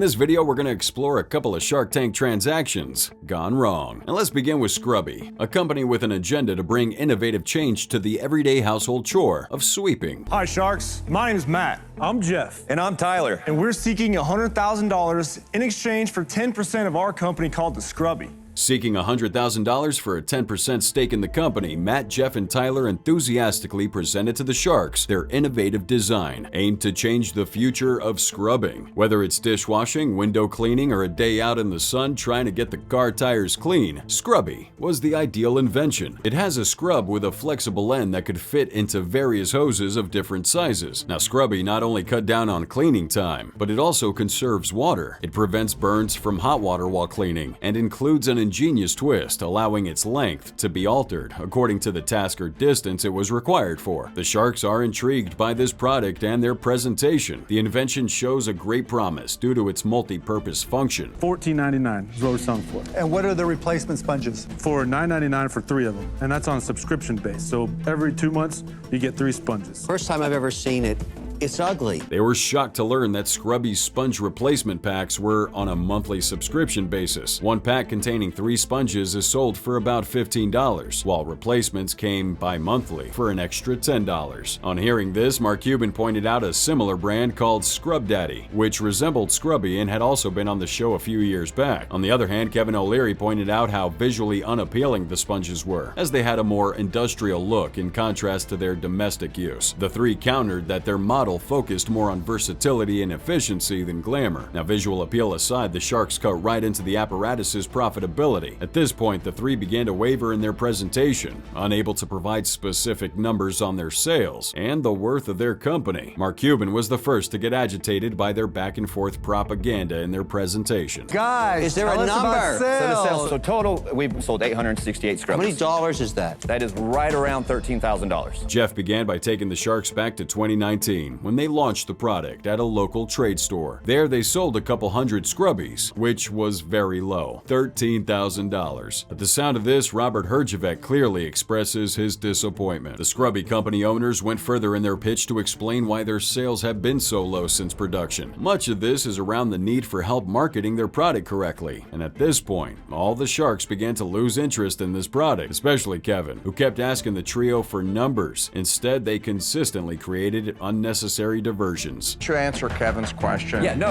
In this video, we're going to explore a couple of Shark Tank transactions gone wrong. And let's begin with Scrubbie, a company with an agenda to bring innovative change to the everyday household chore of sweeping. Hi, Sharks. My name is Matt. I'm Jeff. And I'm Tyler. And we're seeking $100,000 in exchange for 10% of our company called the Scrubbie. Seeking $100,000 for a 10% stake in the company, Matt, Jeff, and Tyler enthusiastically presented to the Sharks their innovative design, aimed to change the future of scrubbing. Whether it's dishwashing, window cleaning, or a day out in the sun trying to get the car tires clean, Scrubbie was the ideal invention. It has a scrub with a flexible end that could fit into various hoses of different sizes. Now, Scrubbie not only cut down on cleaning time, but it also conserves water. It prevents burns from hot water while cleaning, and includes an ingenious twist, allowing its length to be altered according to the task or distance it was required for. The Sharks are intrigued by this product and their presentation. The invention shows a great promise due to its multi-purpose function. $14.99 is what we're selling for. And what are the replacement sponges? For $9.99 for 3 of them, and that's on a subscription base. So every 2 months, you get 3 sponges. First time I've ever seen it. It's ugly. They were shocked to learn that Scrubbie's sponge replacement packs were on a monthly subscription basis. One pack containing 3 sponges is sold for about $15, while replacements came bi-monthly for an extra $10. On hearing this, Mark Cuban pointed out a similar brand called Scrub Daddy, which resembled Scrubbie and had also been on the show a few years back. On the other hand, Kevin O'Leary pointed out how visually unappealing the sponges were, as they had a more industrial look in contrast to their domestic use. The 3 countered that their model focused more on versatility and efficiency than glamour. Now, visual appeal aside, the Sharks cut right into the apparatus's profitability. At this point, the 3 began to waver in their presentation, unable to provide specific numbers on their sales and the worth of their company. Mark Cuban was the first to get agitated by their back-and-forth propaganda in their presentation. Guys, Is there a tell us number? about sales. So total, we've sold 868 scrubs. How many dollars is that? That is right around $13,000. Jeff began by taking the Sharks back to 2019 when they launched the product at a local trade store. There they sold a couple hundred Scrubbies, which was very low, $13,000. At the sound of this, Robert Herjavec clearly expresses his disappointment. The Scrubbie company owners went further in their pitch to explain why their sales have been so low since production. Much of this is around the need for help marketing their product correctly, and at this point, all the Sharks began to lose interest in this product, especially Kevin, who kept asking the trio for numbers. Instead, they consistently created unnecessary diversions. To answer Kevin's question. Yeah, no.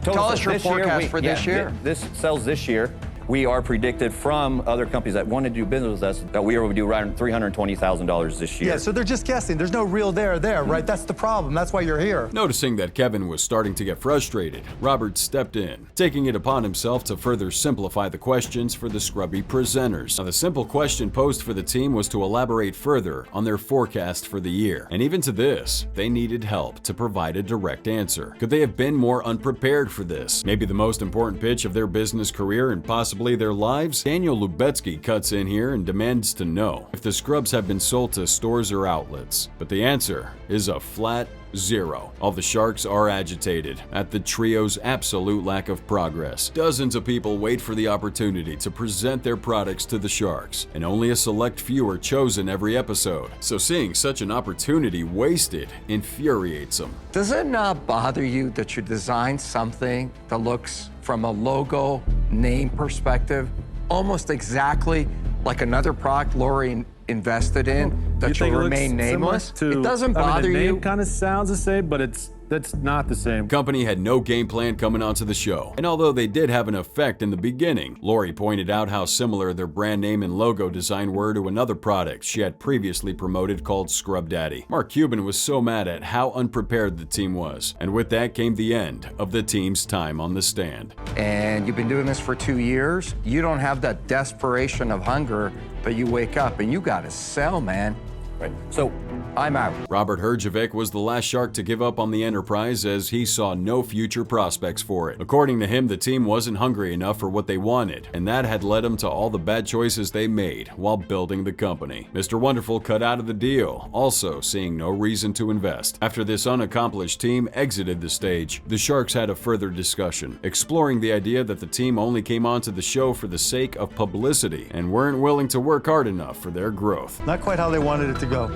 Tell us your forecast for this year. This sells this year. We are predicted from other companies that want to do business with us that we are going to do around $320,000 this year. Yeah, so they're just guessing. There's no real there, right? That's the problem. That's why you're here. Noticing that Kevin was starting to get frustrated, Robert stepped in, taking it upon himself to further simplify the questions for the Scrubbie presenters. Now, the simple question posed for the team was to elaborate further on their forecast for the year. And even to this, they needed help to provide a direct answer. Could they have been more unprepared for this? Maybe the most important pitch of their business career and possibly their lives? Daniel Lubetsky cuts in here and demands to know if the scrubs have been sold to stores or outlets. But the answer is a flat 0. All the Sharks are agitated at the trio's absolute lack of progress. Dozens of people wait for the opportunity to present their products to the Sharks, and only a select few are chosen every episode. So seeing such an opportunity wasted infuriates them. Does it not bother you that you design something that looks, from a logo name perspective, almost exactly like another product Lori invested in that will remain nameless? It doesn't bother the you? name kind of sounds the same, but that's not the same. Company had no game plan coming onto the show, and although they did have an effect in the beginning, Lori pointed out how similar their brand name and logo design were to another product she had previously promoted called Scrub Daddy. Mark Cuban was so mad at how unprepared the team was, and with that came the end of the team's time on the stand. And you've been doing this for 2 years. You don't have that desperation of hunger, but you wake up and you gotta sell, man. Right. So I'm out. Robert Herjavec was the last Shark to give up on the enterprise as he saw no future prospects for it. According to him, the team wasn't hungry enough for what they wanted, and that had led him to all the bad choices they made while building the company. Mr. Wonderful cut out of the deal, also seeing no reason to invest. After this unaccomplished team exited the stage, the Sharks had a further discussion, exploring the idea that the team only came onto the show for the sake of publicity and weren't willing to work hard enough for their growth. Not quite how they wanted it to go.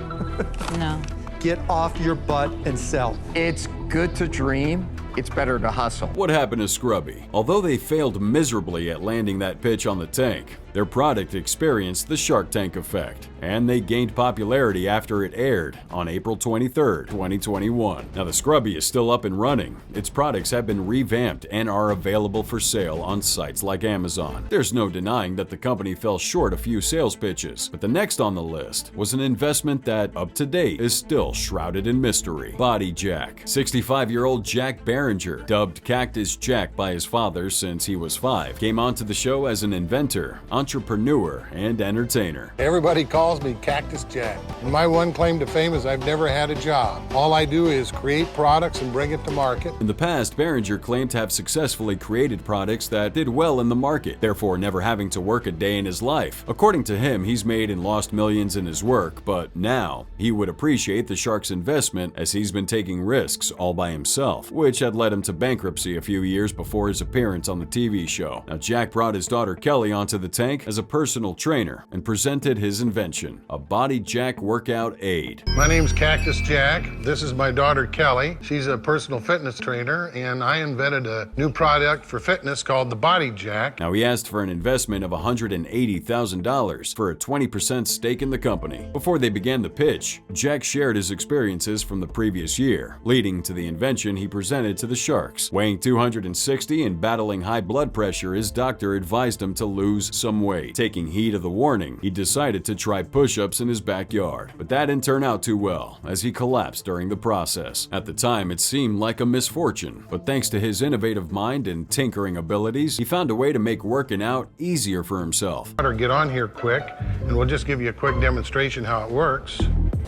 No. Get off your butt and sell. It's good to dream. It's better to hustle. What happened to Scrubbie? Although they failed miserably at landing that pitch on the tank, their product experienced the Shark Tank effect, and they gained popularity after it aired on April 23, 2021. Now the Scrubbie is still up and running. Its products have been revamped and are available for sale on sites like Amazon. There's no denying that the company fell short a few sales pitches, but the next on the list was an investment that, up to date, is still shrouded in mystery. Body Jac. 65-year-old Jack Barringer, dubbed Cactus Jack by his father since he was 5, came onto the show as an inventor, entrepreneur, and entertainer. Everybody calls me Cactus Jack. And my one claim to fame is I've never had a job. All I do is create products and bring it to market. In the past, Barringer claimed to have successfully created products that did well in the market, therefore never having to work a day in his life. According to him, he's made and lost millions in his work, but now he would appreciate the Shark's investment as he's been taking risks all by himself, which had led him to bankruptcy a few years before his appearance on the TV show. Now, Jack brought his daughter Kelly onto the tank as a personal trainer and presented his invention, a Body Jac workout aid. My name's Cactus Jack. This is my daughter Kelly. She's a personal fitness trainer, and I invented a new product for fitness called the Body Jac. Now, he asked for an investment of $180,000 for a 20% stake in the company. Before they began the pitch, Jack shared his experiences from the previous year, leading to the invention he presented to the Sharks. Weighing 260 and battling high blood pressure, his doctor advised him to lose some weight. Taking heed of the warning, he decided to try push-ups in his backyard, but that didn't turn out too well as he collapsed during the process. At the time, it seemed like a misfortune, but thanks to his innovative mind and tinkering abilities, he found a way to make working out easier for himself. Get on here quick, and we'll just give you a quick demonstration how it works.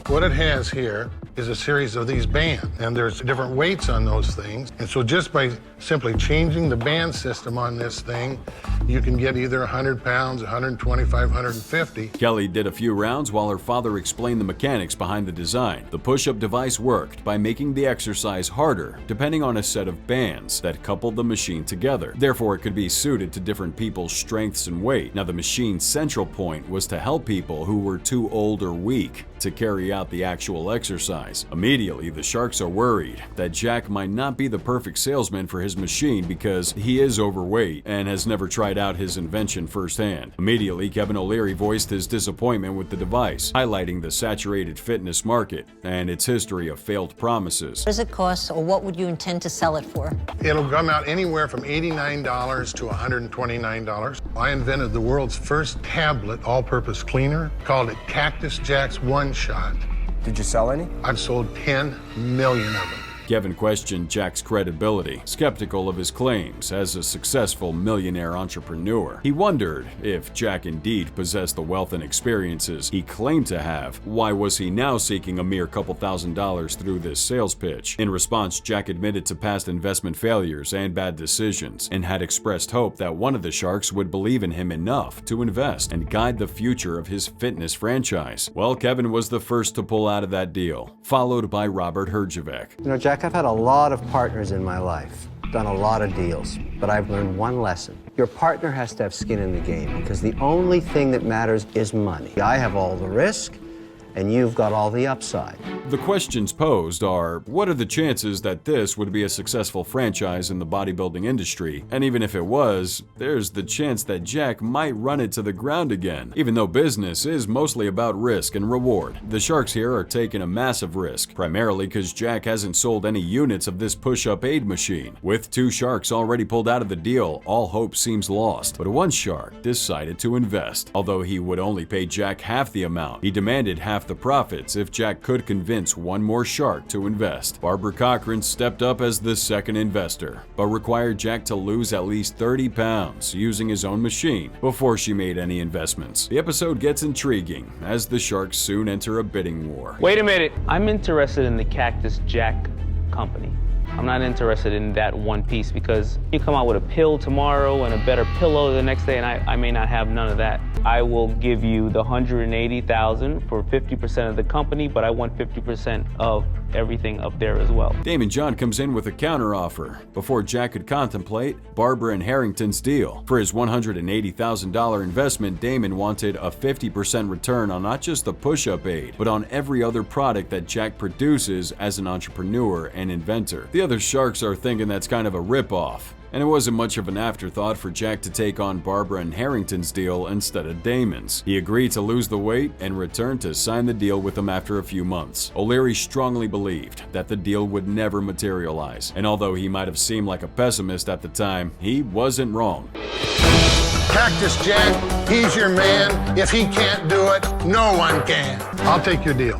What it has here is a series of these bands, and there's different weights on those things. And so just by simply changing the band system on this thing, you can get either 100 pounds, 125, 150. Kelly did a few rounds while her father explained the mechanics behind the design. The push-up device worked by making the exercise harder depending on a set of bands that coupled the machine together. Therefore, it could be suited to different people's strengths and weight. Now, the machine's central point was to help people who were too old or weak to carry out the actual exercise. Immediately, the Sharks are worried that Jack might not be the perfect salesman for his machine because he is overweight and has never tried out his invention firsthand. Immediately, Kevin O'Leary voiced his disappointment with the device, highlighting the saturated fitness market and its history of failed promises. What does it cost, or what would you intend to sell it for? It'll come out anywhere from $89 to $129. I invented the world's first tablet all-purpose cleaner, called it Cactus Jac's One Shot. Did you sell any? I've sold 10 million of them. Kevin questioned Jack's credibility, skeptical of his claims as a successful millionaire entrepreneur. He wondered if Jack indeed possessed the wealth and experiences he claimed to have. Why was he now seeking a mere couple $1,000s through this sales pitch? In response, Jack admitted to past investment failures and bad decisions, and had expressed hope that one of the Sharks would believe in him enough to invest and guide the future of his fitness franchise. Well, Kevin was the first to pull out of that deal, followed by Robert Herjavec. You know, Jack, I've had a lot of partners in my life, done a lot of deals, but I've learned one lesson. Your partner has to have skin in the game because the only thing that matters is money. I have all the risk, and you've got all the upside. The questions posed are, what are the chances that this would be a successful franchise in the bodybuilding industry? And even if it was, there's the chance that Jack might run it to the ground again. Even though business is mostly about risk and reward, the Sharks here are taking a massive risk, primarily because Jack hasn't sold any units of this push-up aid machine. With 2 Sharks already pulled out of the deal, all hope seems lost. But one Shark decided to invest. Although he would only pay Jack half the amount, he demanded half the profits if Jack could convince one more Shark to invest. Barbara Cochran stepped up as the second investor, but required Jack to lose at least 30 pounds using his own machine before she made any investments. The episode gets intriguing as the Sharks soon enter a bidding war. Wait a minute. I'm interested in the Cactus Jac company. I'm not interested in that one piece because you come out with a pill tomorrow and a better pillow the next day, and I may not have none of that. I will give you the $180,000 for 50% of the company, but I want 50% of everything up there as well. Daymond John comes in with a counteroffer. Before Jack could contemplate Barbara and Harrington's deal. For his $180,000 investment, Daymond wanted a 50% return on not just the push-up aid, but on every other product that Jack produces as an entrepreneur and inventor. The other sharks are thinking that's kind of a rip-off. And it wasn't much of an afterthought for Jack to take on Barbara and Harrington's deal instead of Daymond's. He agreed to lose the weight and returned to sign the deal with them after a few months. O'Leary strongly believed that the deal would never materialize, and although he might have seemed like a pessimist at the time, he wasn't wrong. Cactus Jack, he's your man. If he can't do it, no one can. I'll take your deal.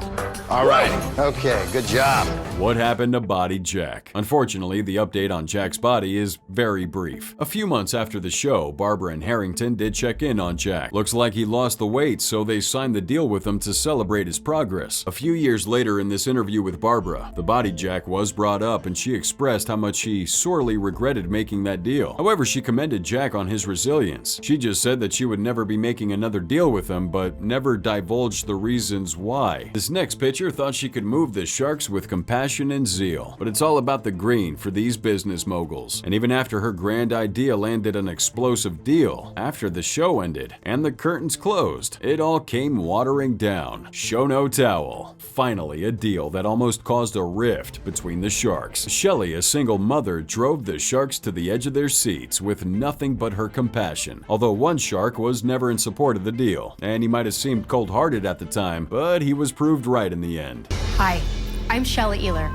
All right. Okay, good job. What happened to Body Jack? Unfortunately, the update on Jack's body is very brief. A few months after the show, Barbara and Harrington did check in on Jack. Looks like he lost the weight, so they signed the deal with him to celebrate his progress. A few years later, in this interview with Barbara, the Body Jack was brought up and she expressed how much she sorely regretted making that deal. However, she commended Jack on his resilience. She just said that she would never be making another deal with him, but never divulged the reasons why. This next pitcher thought she could move the Sharks with compassion and zeal. But it's all about the green for these business moguls. And even after her grand idea landed an explosive deal, after the show ended and the curtains closed, it all came watering down. Showno Towel. Finally, a deal that almost caused a rift between the Sharks. Shelly, a single mother, drove the Sharks to the edge of their seats with nothing but her compassion. Although one Shark was never in support of the deal, and he might have seemed cold-hearted at the time, but he was proved right in the end. Hi, I'm Shelly Ehler.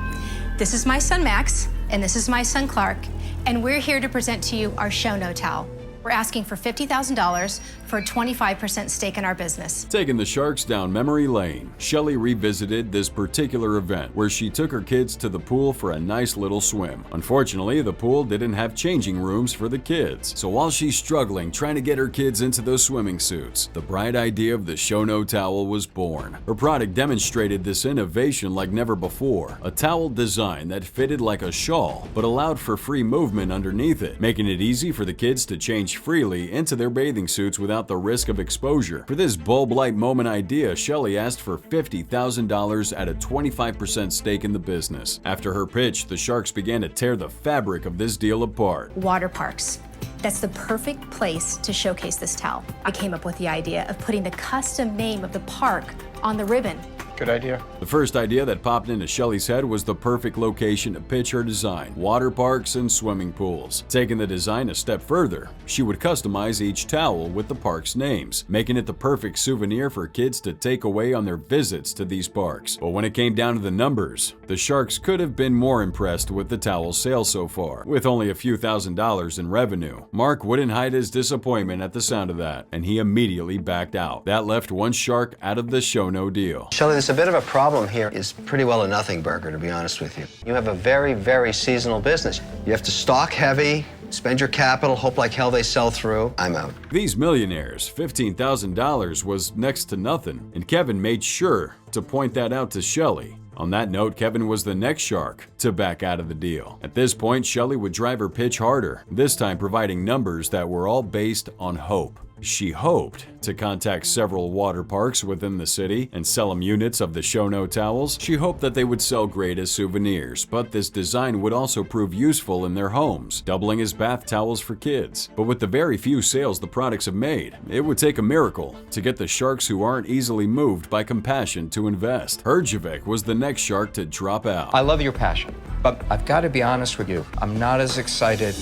This is my son Max, and this is my son Clark, and we're here to present to you our Showno Towel. We're asking for $50,000 for a 25% stake in our business. Taking the Sharks down memory lane, Shelly revisited this particular event where she took her kids to the pool for a nice little swim. Unfortunately, the pool didn't have changing rooms for the kids. So while she's struggling trying to get her kids into those swimming suits, the bright idea of the Showno Towel was born. Her product demonstrated this innovation like never before. A towel design that fitted like a shawl, but allowed for free movement underneath it, making it easy for the kids to change freely into their bathing suits without the risk of exposure. For this bulb light moment idea, Shelly asked for $50,000 at a 25% stake in the business. After her pitch, the Sharks began to tear the fabric of this deal apart. Water parks. That's the perfect place to showcase this towel. I came up with the idea of putting the custom name of the park on the ribbon. Good idea. The first idea that popped into Shelly's head was the perfect location to pitch her design: water parks and swimming pools. Taking the design a step further, she would customize each towel with the park's names, making it the perfect souvenir for kids to take away on their visits to these parks. But when it came down to the numbers, the Sharks could have been more impressed with the towel sales so far. With only a few $1,000s in revenue, Mark wouldn't hide his disappointment at the sound of that, and he immediately backed out. That left one Shark out of the Showno deal. Shelly, there's a bit of a problem here. Is pretty well a nothing burger, to be honest with you. You have a very, very seasonal business. You have to stock heavy, spend your capital, hope like hell they sell through. I'm out. These millionaires, $15,000 was next to nothing, and Kevin made sure to point that out to Shelly. On that note, Kevin was the next Shark to back out of the deal. At this point, Shelly would drive her pitch harder, this time providing numbers that were all based on hope. She hoped to contact several water parks within the city and sell them units of the Showno towels. She hoped that they would sell great as souvenirs, but this design would also prove useful in their homes, doubling as bath towels for kids. But with the very few sales the products have made, it would take a miracle to get the Sharks who aren't easily moved by compassion to invest. Herjavec was the next Shark to drop out. I love your passion, but I've got to be honest with you. I'm not as excited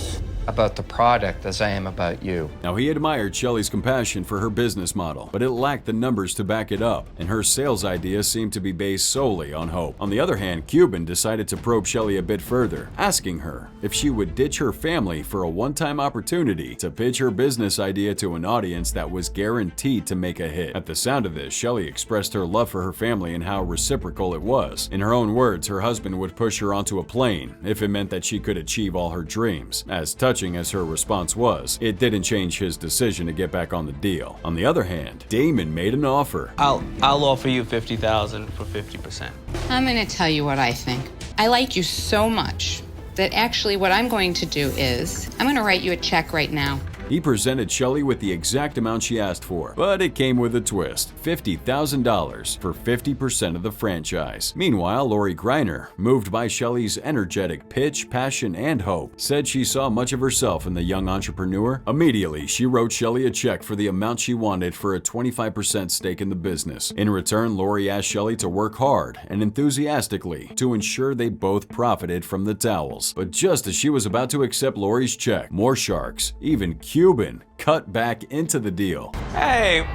about the product as I am about you. Now, he admired Shelly's compassion for her business model, but it lacked the numbers to back it up, and her sales idea seemed to be based solely on hope. On the other hand, Cuban decided to probe Shelly a bit further, asking her if she would ditch her family for a one-time opportunity to pitch her business idea to an audience that was guaranteed to make a hit. At the sound of this, Shelly expressed her love for her family and how reciprocal it was. In her own words, her husband would push her onto a plane if it meant that she could achieve all her dreams. As touching as her response was, it didn't change his decision to get back on the deal. On the other hand, Daymond made an offer. I'll offer you $50,000 for 50%. I'm going to tell you what I think. I like you so much that actually what I'm going to do is I'm going to write you a check right now He presented Shelley with the exact amount she asked for, but it came with a twist: $50,000 for 50% of the franchise. Meanwhile, Lori Greiner, moved by Shelley's energetic pitch, passion, and hope, said she saw much of herself in the young entrepreneur. Immediately, she wrote Shelley a check for the amount she wanted for a 25% stake in the business. In return, Lori asked Shelley to work hard and enthusiastically to ensure they both profited from the towels. But just as she was about to accept Lori's check, more sharks, even Cuban, cut back into the deal. Hey,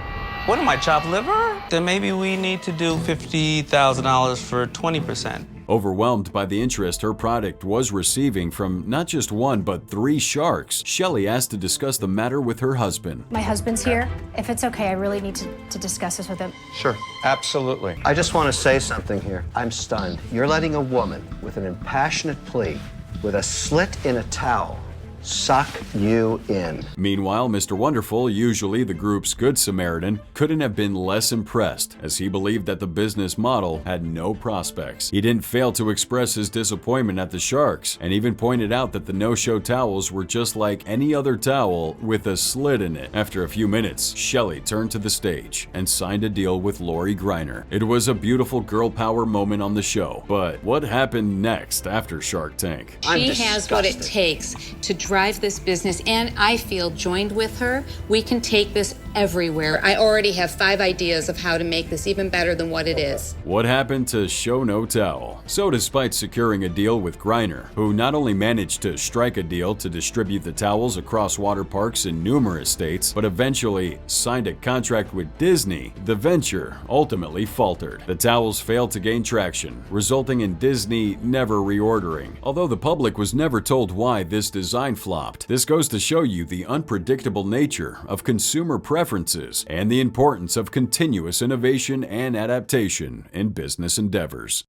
what am I, chopped liver? Then maybe we need to do $50,000 for 20%. Overwhelmed by the interest her product was receiving from not just one but 3 sharks, Shelley asked to discuss the matter with her husband. My husband's here. If it's okay, I really need to discuss this with him. Sure, absolutely. I just want to say something here. I'm stunned. You're letting a woman with an impassionate plea, with a slit in a towel, suck you in. Meanwhile, Mr. Wonderful, usually the group's good Samaritan, couldn't have been less impressed, as he believed that the business model had no prospects. He didn't fail to express his disappointment at the sharks, and even pointed out that the no-show towels were just like any other towel with a slit in it. After a few minutes, Shelley turned to the stage and signed a deal with Lori Greiner. It was a beautiful girl power moment on the show, but what happened next after Shark Tank? She has what it takes to drive this business, and I feel joined with her, we can take this everywhere. I already have 5 ideas of how to make this even better than what it is. What happened to Showno Towel? So despite securing a deal with Greiner, who not only managed to strike a deal to distribute the towels across water parks in numerous states, but eventually signed a contract with Disney, the venture ultimately faltered. The towels failed to gain traction, resulting in Disney never reordering. Although the public was never told why this design flopped, this goes to show you the unpredictable nature of consumer preferences and the importance of continuous innovation and adaptation in business endeavors.